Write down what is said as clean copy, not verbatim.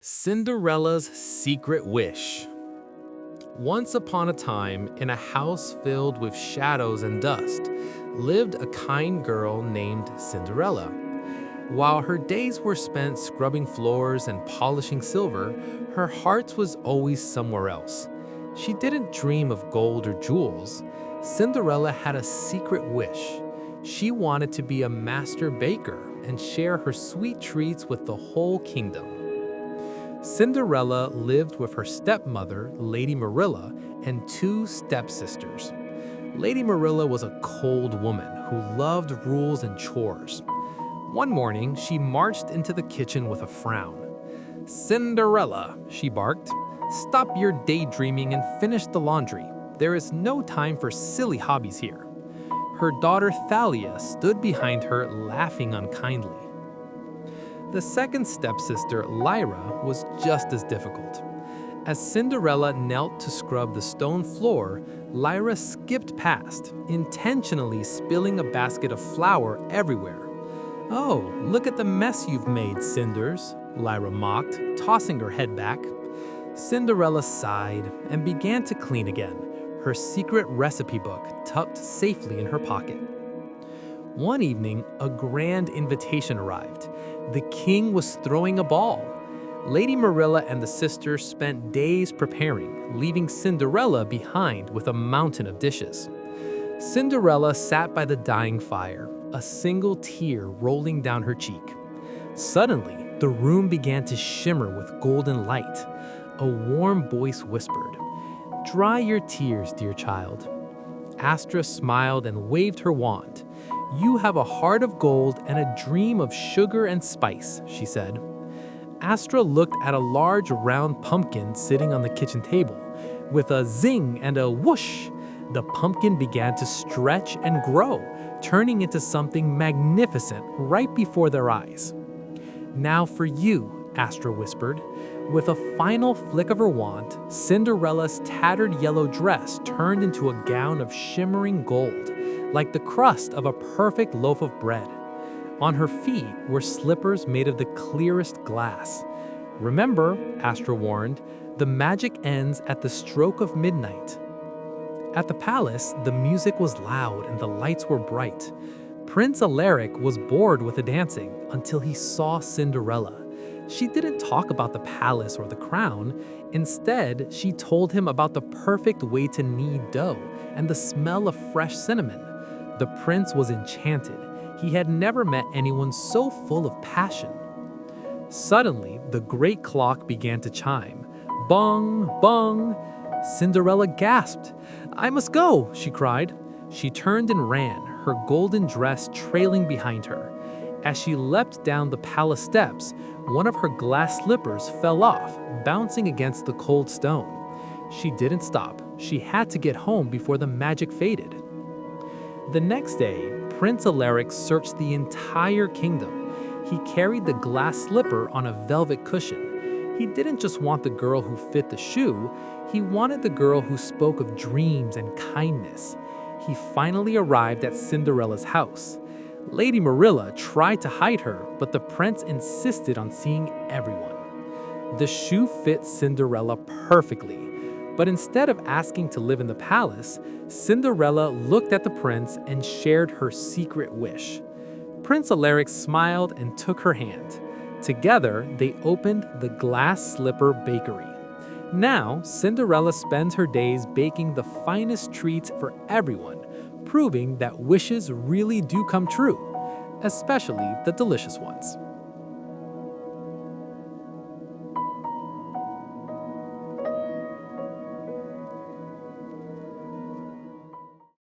Cinderella's Secret Wish. Once upon a time, in a house filled with shadows and dust, lived a kind girl named Cinderella. While her days were spent scrubbing floors and polishing silver, her heart was always somewhere else. She didn't dream of gold or jewels. Cinderella had a secret wish. She wanted to be a master baker and share her sweet treats with the whole kingdom. Cinderella lived with her stepmother, Lady Marilla, and two stepsisters. Lady Marilla was a cold woman who loved rules and chores. One morning, she marched into the kitchen with a frown. "Cinderella," she barked, "stop your daydreaming and finish the laundry. There is no time for silly hobbies here." Her daughter Thalia stood behind her, laughing unkindly. The second stepsister, Lyra, was just as difficult. As Cinderella knelt to scrub the stone floor, Lyra skipped past, intentionally spilling a basket of flour everywhere. "Oh, look at the mess you've made, Cinders," Lyra mocked, tossing her head back. Cinderella sighed and began to clean again, her secret recipe book tucked safely in her pocket. One evening, a grand invitation arrived. The king was throwing a ball. Lady Marilla and the sisters spent days preparing, leaving Cinderella behind with a mountain of dishes. Cinderella sat by the dying fire, a single tear rolling down her cheek. Suddenly, the room began to shimmer with golden light. A warm voice whispered, "Dry your tears, dear child." Astra smiled and waved her wand. "You have a heart of gold and a dream of sugar and spice," she said. Astra looked at a large round pumpkin sitting on the kitchen table. With a zing and a whoosh, the pumpkin began to stretch and grow, turning into something magnificent right before their eyes. "Now for you," Astra whispered. With a final flick of her wand, Cinderella's tattered yellow dress turned into a gown of shimmering gold, like the crust of a perfect loaf of bread. On her feet were slippers made of the clearest glass. "Remember," Astra warned, "the magic ends at the stroke of midnight." At the palace, the music was loud and the lights were bright. Prince Alaric was bored with the dancing until he saw Cinderella. She didn't talk about the palace or the crown. Instead, she told him about the perfect way to knead dough and the smell of fresh cinnamon. The prince was enchanted. He had never met anyone so full of passion. Suddenly, the great clock began to chime. Bong, bong. Cinderella gasped. "I must go," she cried. She turned and ran, her golden dress trailing behind her. As she leapt down the palace steps, one of her glass slippers fell off, bouncing against the cold stone. She didn't stop. She had to get home before the magic faded. The next day, Prince Alaric searched the entire kingdom. He carried the glass slipper on a velvet cushion. He didn't just want the girl who fit the shoe, he wanted the girl who spoke of dreams and kindness. He finally arrived at Cinderella's house. Lady Marilla tried to hide her, but the prince insisted on seeing everyone. The shoe fit Cinderella perfectly, but instead of asking to live in the palace, Cinderella looked at the prince and shared her secret wish. Prince Alaric smiled and took her hand. Together, they opened the Glass Slipper Bakery. Now, Cinderella spends her days baking the finest treats for everyone, proving that wishes really do come true, especially the delicious ones.